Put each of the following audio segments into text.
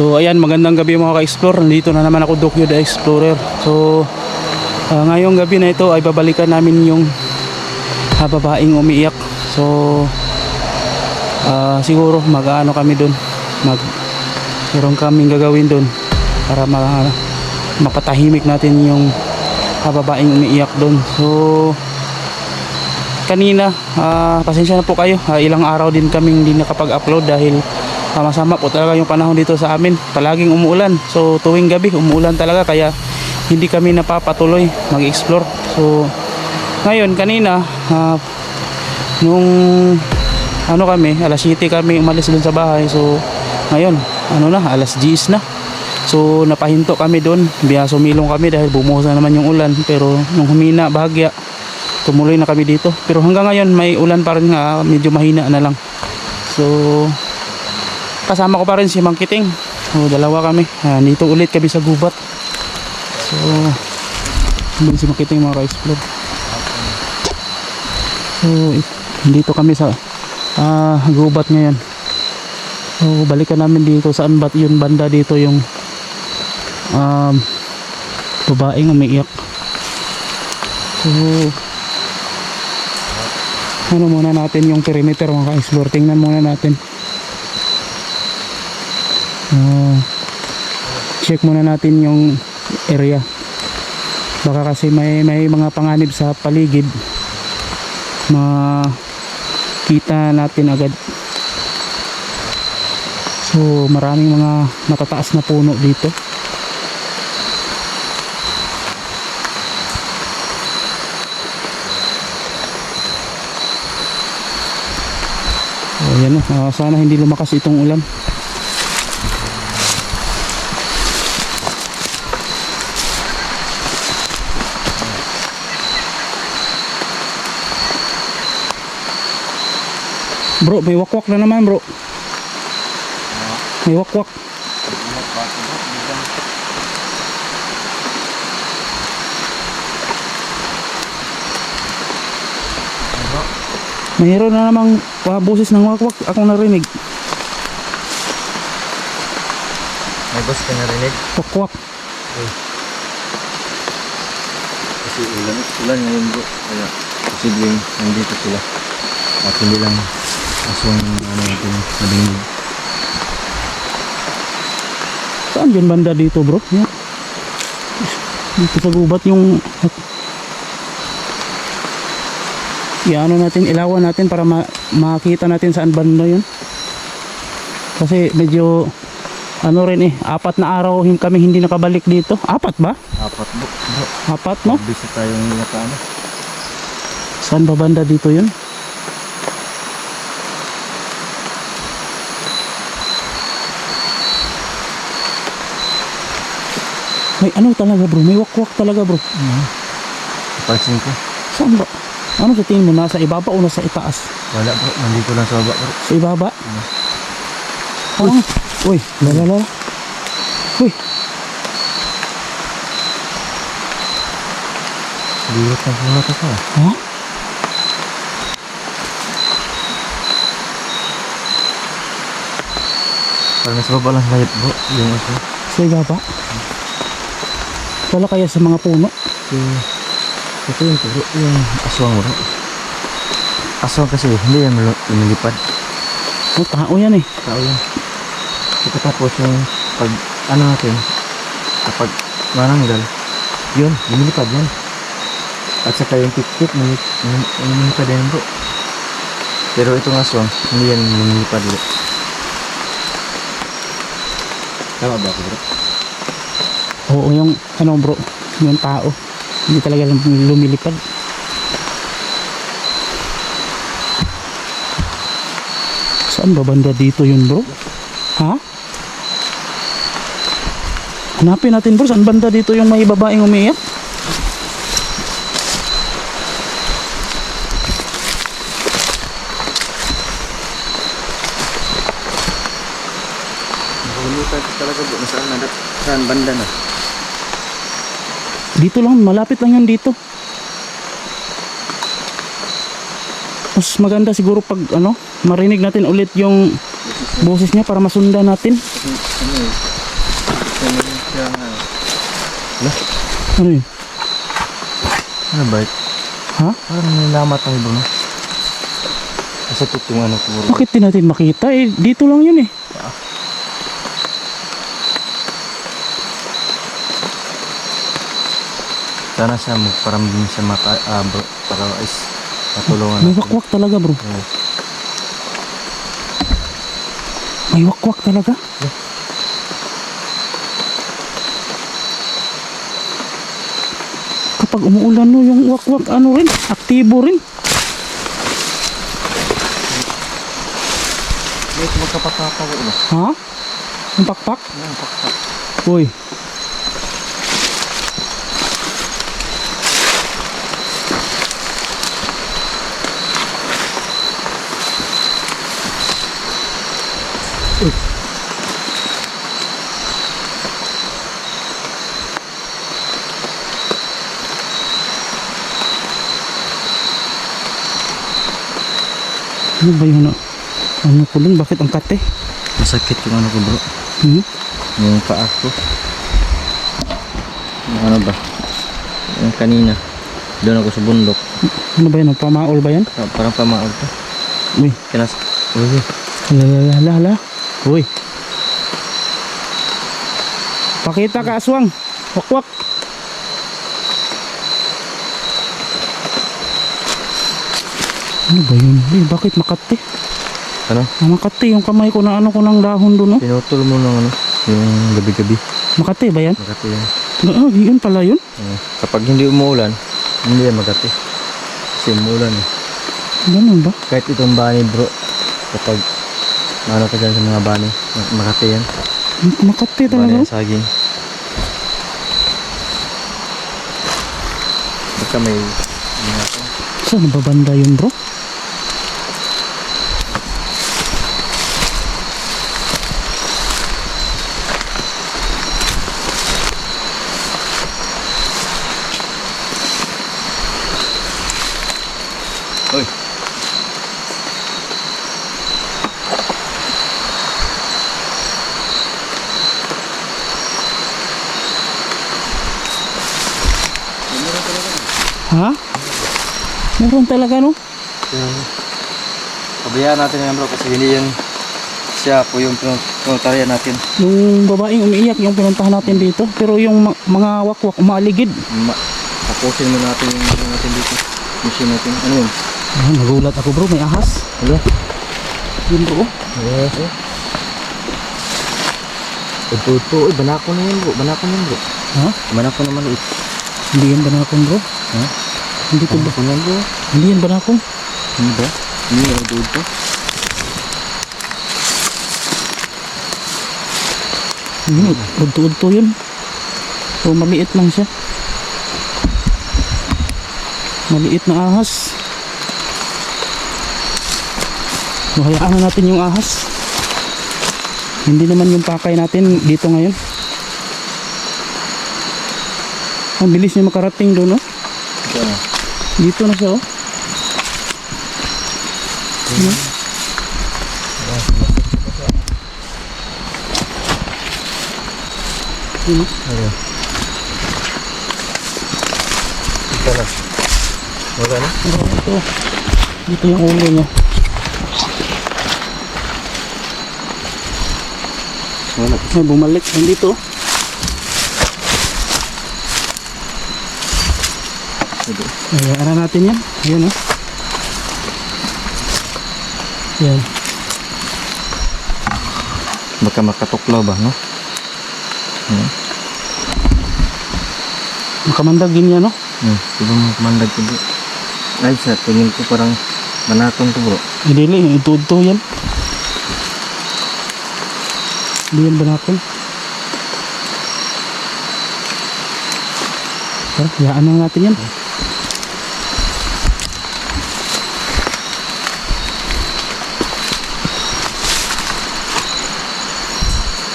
So ayan, magandang gabi mga ka-explore. Nandito na naman ako, Dokyo the Explorer. So ngayong gabi na ito ay babalikan namin yung babaeng umiiyak. So siguro mag-ano kami doon, meron kaming gagawin doon para mapatahimik natin yung babaeng umiiyak doon. So kanina, pasensya na po kayo, ilang araw din kaming hindi nakapag-upload dahil masama po talaga yung panahon dito sa amin. Palaging umuulan. So tuwing gabi umuulan talaga, kaya hindi kami napapatuloy mag-explore. So ngayon, kanina nung kami, alas 7 kami umalis dun sa bahay. So ngayon, alas 10 na. So napahinto kami doon. Sumilong kami dahil bumuhos na naman yung ulan. Pero nung humina bahagya, tumuloy na kami dito. Pero hanggang ngayon may ulan pa rin, medyo mahina na lang. So kasama ko pa rin si Mang Kiting. So dalawa kami. Dito ulit kami sa gubat. So si Mang Kiting, mga ka-explore. So dito kami sa gubat ngayon. So balikan namin dito. Saan ba yun banda dito yung babaeng umiiyak. So muna natin yung perimeter, mga ka-explore. Tingnan muna natin. Check muna natin yung area. Baka kasi may mga panganib sa paligid, makita natin agad. So maraming mga matataas na puno dito. So yan, sana hindi lumakas itong ulan. Bro, may wakwak na naman, bro. May wakwak. Mayroon na namang boses ng wakwak. Ako narinig. May boses ka narinig? Wakwak. Kasi ulan ngayon, bro. Kaya posibleng nandito sila. At hindi lang aswang natin nadinig. Saan yun banda dito, bro? Yan. Dito sa gubat yung natin, ilawan natin para makita natin saan banda yun. Kasi medyo rin 4 na araw kami hindi nakabalik dito. 4 ba? 4, bro. 4, no? Bisa tayong nakano. Saan ba banda dito yun? May talaga, bro, may wakwak talaga, bro. Pansin ko. Saan ba? Ano sa tingin mo? Nasa ibaba o nasa itaas? Wala, bro. Nandito lang sa baba, bro. Sa ibaba? Uy, lala. Uy. Liwat na pula ka pa. Ha? Parang nasa baba lang sa bro. Yung aso. Sa ibaba? Wala kaya sa mga puno? Ito yung bro. Yung aswang, bro. Aswang kasi hindi yan lumilipad. Tao yan eh. Tao yan. Tapos yung pag natin, kapag mananggal, yun, lumilipad yan. At saka yung tip-tip, lumilipad yan, bro. Pero itong aswang, hindi yan lumilipad, bro. Tama ba ako, bro? Oo, yung bro, yung tao hindi talaga lumilipad. Saan ba banda dito yun, bro? Ha? Hanapin natin, bro, saan banda dito yung may babaeng umiiyak? Nakalimutan talaga, bro. Saan banda na? Dito lang, malapit lang yun dito. Mas maganda siguro pag marinig natin ulit yung boses niya para masundan natin. Ano eh, Ano yun? Ano ba? Ha? Parang nilamat ang iba, no? Kasi tutong ano ko bro. Bakit di natin makita? Eh, dito lang yun eh. Sana siya magparamdam sa mata, bro. Para is matulungan May natin. wakwak talaga bro. Oo. May wakwak talaga. Kapag umuulan no, yung wakwak ano rin, aktibo rin. May magkapatapa ko, no? Ha? Yung pakpak? Yan, pakpak. Uy. Ano ba yun? Ano ko lang? Bakit ang kate? Masakit yung ano ko, bro. Hmm? Yung paa ko. Yung ano ba? Yung kanina. Doon ako sa bundok. Ano ba yan? Pamaol ba yan? Parang pamaol to. Uy. Kinas... Uy. Hala. Uy. Pakita ka aswang. Wakwak. Ano ba yun? Uy, bakit makati? Ano? Makati yung kamay ko na ano ko ng dahon doon, no? Pinutol mo ng ano? Yung gabi-gabi. Makati ba yan? Magati yan. Oo, yun pala yun. Kapag hindi umuulan, hindi yan magati. Kasi umuulan eh. Ganun ba? Kahit itong bani bro, kapag ano ka dyan sa mga bani, makati yan. Makati Bani talaga. yan saging. Baka may mga to. Saan nababanda yun, bro? Uy! Ha? Meron talaga, no? Pabayaan natin yan bro kasi hindi yan siya po yung pinuntaryan natin. Yung babaeng umiiyak yung pinuntahan natin dito. Pero yung mga wakwak umaligid. Tapusin mo natin yung ano natin dito. Machine natin. Ano yun? Ah, nagulat ako, bro. May ahas. Hello? Yun, bro. Yes, eh. Ito. Uy, banako na yan bro. Banako na yan bro. Ha? Banako na maliit. Hindi yan banakong, bro. Ha? Hindi to ba? Banako na yan bro. Hindi yan banakong. Hindi ba? Hindi na ito ito. Yun, udto-udto yun. So, maliit lang siya. Maliit na ahas. So, hayaan na natin yung ahas. Hindi naman yung pakay natin dito ngayon. Ang bilis niya makarating doon, no? Ito na. Dito na siya, oh. Ano? Ano? Ayun. Ito na. Wala na? Oh, ito. Dito yung ulo niya. Wala. Ay, bumalik. Nandito. Ito. Hayaan natin yan. Ayan, oh. Yan. Baka makatuklaw ba, no? Makamandag din yan, no? Diba mandag ko bro? Ay, sa tingin ko parang manakon to bro. Hindi, ito yan. Hindi yan banakon. Tara, hayaan na natin yan.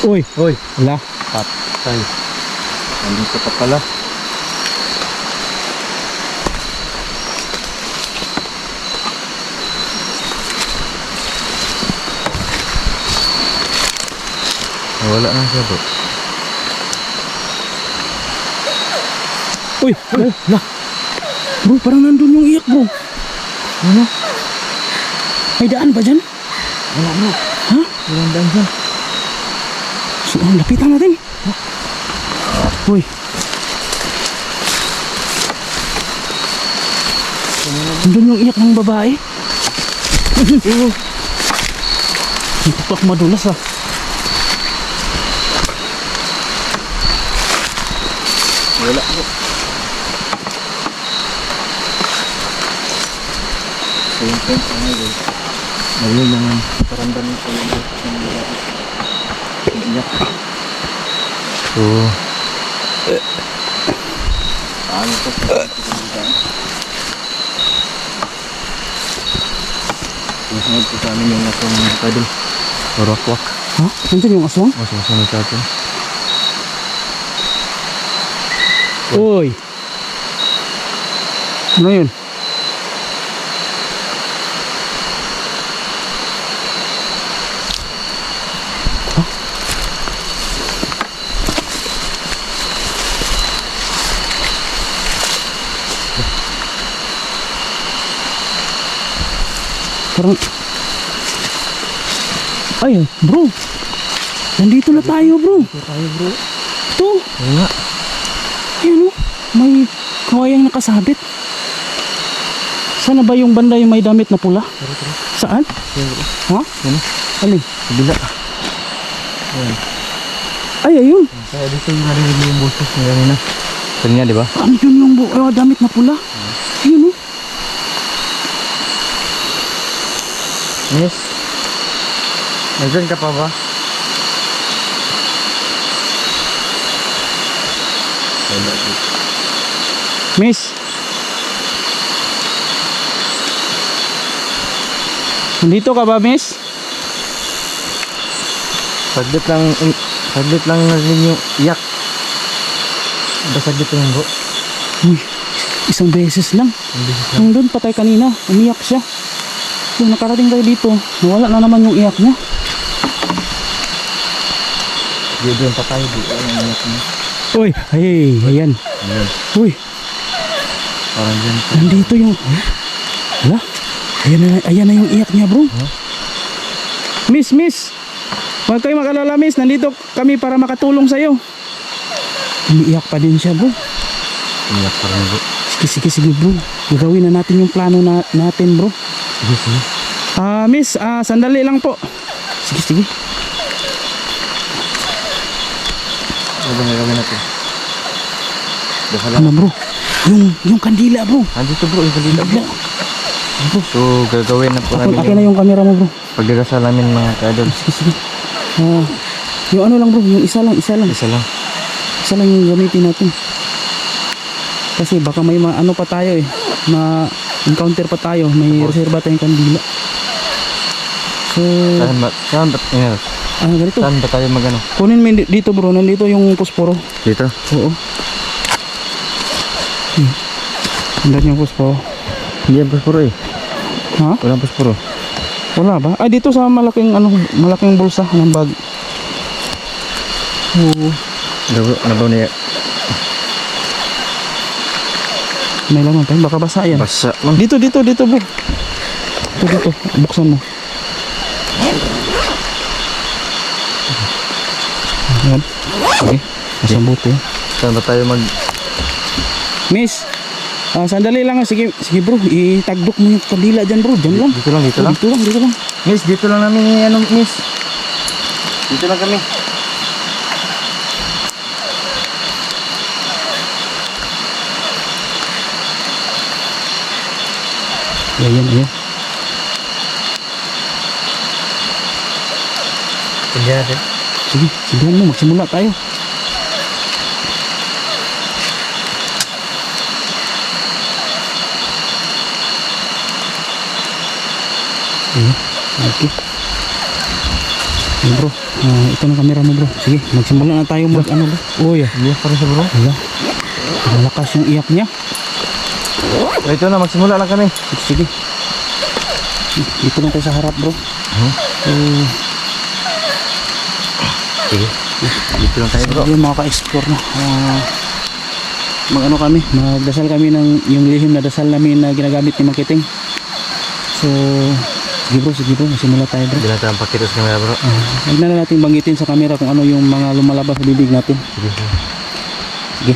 Uy, Hoy! wala. Patay. Nandito ka pala. Wala na siya bro. Uy, bro, parang nandun yung iyak bro. Ano? May daan ba dyan? Wala bro. Ha? Walang daan dyan. So, lapitan natin. Uy. Nandun yung iyak ng babae. Ang tupak madulas ah. Wala bro. Same thing. Ayun naman. Paramdam ko yung iyak. So, paano to? Susunod po sa amin yung asong kadol. Orakwak. Ha? Nandun yung aswang? O, susunod sa atin. Uy. Ano yun? Parang ay bro, nandito na tayo bro. Ito tayo bro. Ito, Oo nga. ayan o, may kawayang nakasabit. Sana ba yung banda yung may damit na pula? Saan? Ha? Yan o. Alin? Kabila. Ayan. Ay ayun, Kaya dito yung narinig mo yung boses ng kanina. Kanina di ba? ano yun yung damit na pula? Ayun o. Yes. Nandiyan ka pa ba? Miss, nandito ka ba miss? Saglit lang narinig yung iyak. Basaglit lang bro. Uy, isang beses lang. Ang bisis lang. Nung doon patay kanina, umiyak siya. Yung nakarating tayo dito, nawala na naman yung iyak niya. Di doon pa tayo. Di ang iyak niya. Uy, ay, ayan. Ayan. Uy, Parang dyan. nandito yung... Hala, ayan na yung iyak niya bro. Huh? Miss, huwag kayo makalala miss, nandito kami para makatulong sa'yo. Umiiyak pa din siya bro. Iyak pa rin bro. Sige bro, gagawin na natin yung plano natin bro. Sige. Miss, sandali lang po. Sige. Ano ba gagawin natin? Bahala. Ano bro? Yung kandila bro. Andito bro, yung kalila bro. So gagawin na po namin Akin na yung camera mo bro. pagdadasal namin mga ka-idol. Sige. Yung ano lang bro, yung isa lang. Isa lang. Isa lang yung gamitin natin. Kasi baka may ano pa tayo eh. Ma-encounter pa tayo. May reserva tayong kandila. So, Saan ba? ganito. Saan ba tayo magano? Kunin mo dito bro, nandito yung posporo. Dito? Oo. Nandito yung posporo. Hindi ang puspuro eh. Ha? Walang puspuro. Wala ba? Dito sa malaking bulsa ng bag. Oo. Nabaw niya. May laman tayo, baka basa yan. Basa lang. Dito bro. Dito. Buksan mo. Ayan. Okay. Masang buti. Saan ba tayo mag... Miss, sandali lang. Sige bro, itagdok mo yung kandila dyan bro. Dyan lang. Dito lang. Dito lang. Miss, dito lang namin miss. Dito lang kami. Ayan. Tingnan natin. Sige, sigahan mo. Magsimula tayo. Okay. Bro, ito na camera mo bro. Sige, magsimula na tayo bro. Oh yeah. Iyak pa rin siya bro. Ayan. Malakas yung iyak niya. Ito na, magsimula lang kami. Sige. Dito lang tayo sa harap bro. Sige. Dito lang tayo bro. Sige mga ka-explore na. mag-ano kami, magdasal kami ng yung lihim na dasal namin na ginagamit ni Makiting. So, sige bro, simula tayo bro. Hindi na tayo pakita sa camera bro. Huwag na natin banggitin sa camera kung ano yung mga lumalabas sa bibig natin. Sige.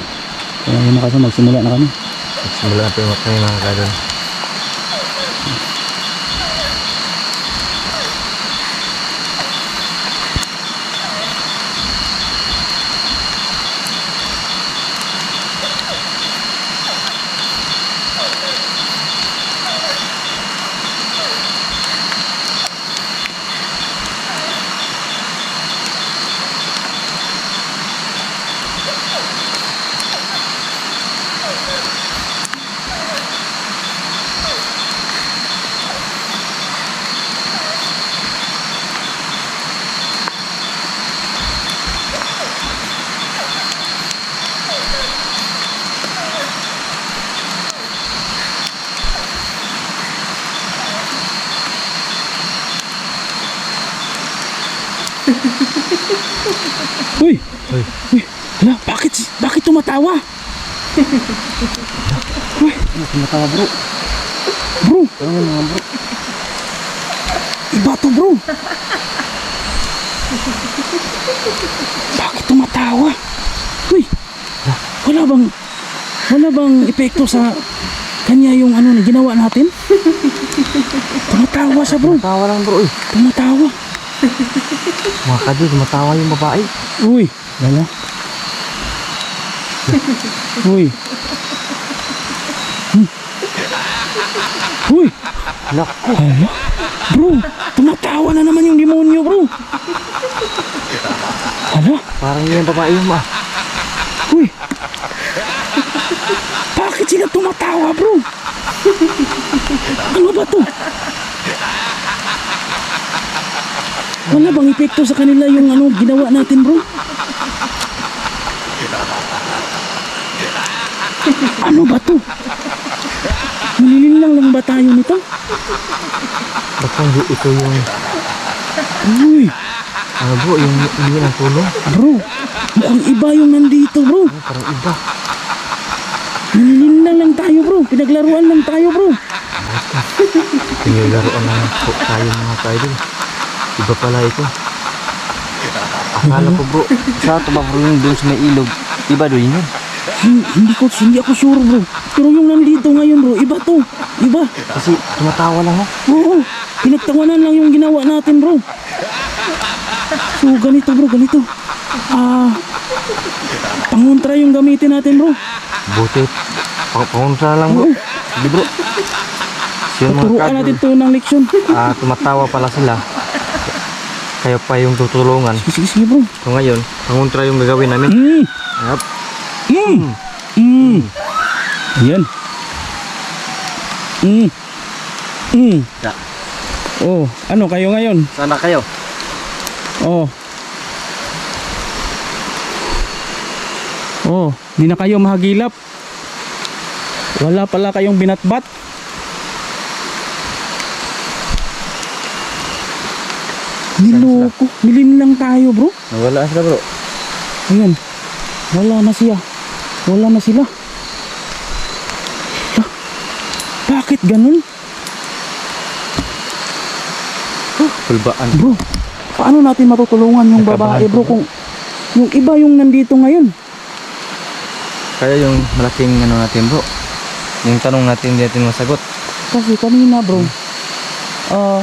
Kaya yung mga magsimula na kami. Magsimula na tayo mga kadol. Uy! Uy. Hala, bakit tumatawa? Uy, Tumatawa bro. bro, Ano nga bro? iba to bro. Bakit tumatawa? Uy, wala bang epekto sa kanya yung ano na ginawa natin? Tumatawa siya bro. Tumatawa lang bro. Uy. Tumatawa. Mga kadol, tumatawa yung babae. Uy, wala. Uy. Uy. Naku. Hala. Bro, tumatawa na naman yung demonyo bro. Hala. Parang yun yung babae yung Uy. Bakit sila tumatawa bro? Ano ba to? Wala bang epekto sa kanila yung ano ginawa natin bro? Ano ba to? Nililinlang lang ba tayo nito? baka ito yung Uy, ano bro, yung hindi ng tulong. bro, mukhang iba yung nandito bro. Parang iba. Nililinlang lang tayo bro, pinaglaruan lang tayo bro. Pinilaruan lang po tayo mga kadol. Iba pala ito. Akala ko bro, sa ito ba bro yung doon sa may ilog? Iba doon yun. Hindi ako sure bro. Pero yung nandito ngayon bro, iba to. Iba. Kasi tumatawa lang ha. Oo, pinagtawanan lang yung ginawa natin bro. So ganito bro, ganito. Pangontra yung gamitin natin bro. Buti. Pakunsa lang bro. Oo, Hindi bro. Yun mga turuan kadol. natin to ng leksyon. Tumatawa pala sila. Kaya pa yung tutulungan. Sige bro. So ngayon, panguntra yung gagawin namin. Yup. Ayan. Ya. Oh, ano kayo ngayon? Sana kayo. Oh. Oh, di na kayo mahagilap. Wala pala kayong binatbat. Niloko. Nilin lang tayo bro. Nawala sila bro. Ayan. Wala na siya. Wala na sila. Ah, bakit ganun? Pulbaan. Bro, paano natin matutulungan yung babae bro kung yung iba yung nandito ngayon? Kaya yung malaking ano natin bro. Yung tanong natin hindi natin masagot. Kasi kanina bro,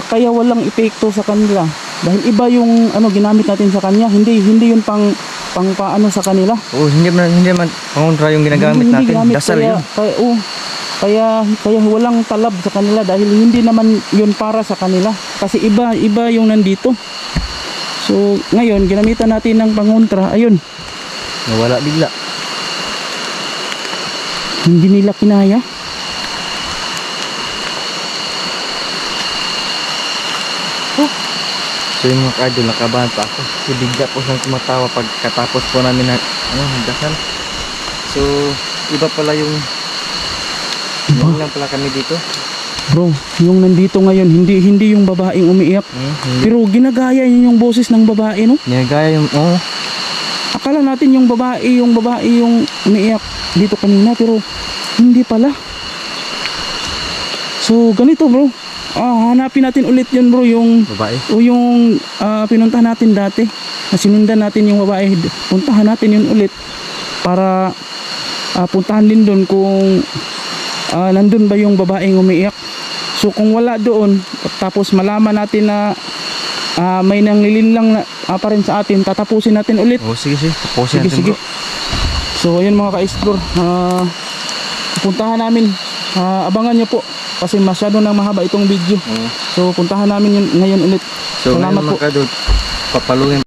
kaya walang epekto sa kanila. Dahil iba yung ano ginamit natin sa kanya, hindi yun pang paano sa kanila. Oo, hindi man pangontra yung ginagamit Hindi natin. ginamit, Dasal kaya, yun. kaya walang talab sa kanila dahil hindi naman yun para sa kanila. Kasi iba yung nandito. So ngayon ginamitan natin ng pangontra, ayun, Nawala bigla. hindi nila kinaya. So yung mga kadol, nakabahan pa ako. Kasi bigla po siyang tumatawa pagkatapos po namin nagdasal. So, iba pala yung Iba? lang pala kami dito. Bro, yung nandito ngayon, hindi yung babaeng umiiyak. Hindi. Pero ginagaya niya yung boses ng babae, no? Ginagaya yung, Akala natin yung babae yung umiiyak dito kanina, pero hindi pala. So ganito bro, hanapin natin ulit yun bro, yung Babae. yung pinuntahan natin dati, na sinundan natin yung babae. Puntahan natin yun ulit para puntahan din doon kung nandun ba yung babaeng umiiyak. So kung wala doon, tapos malaman natin na may nanglilinlang na pa rin sa atin, tatapusin natin ulit. Oh, sige. Tapusin Sige, natin sige. bro. So ayun mga ka-explore, puntahan namin. Abangan nyo po kasi masyado nang mahaba itong video. Oo. So puntahan namin yun ngayon ulit. So, Salamat ngayon po. mga kadol, papalungin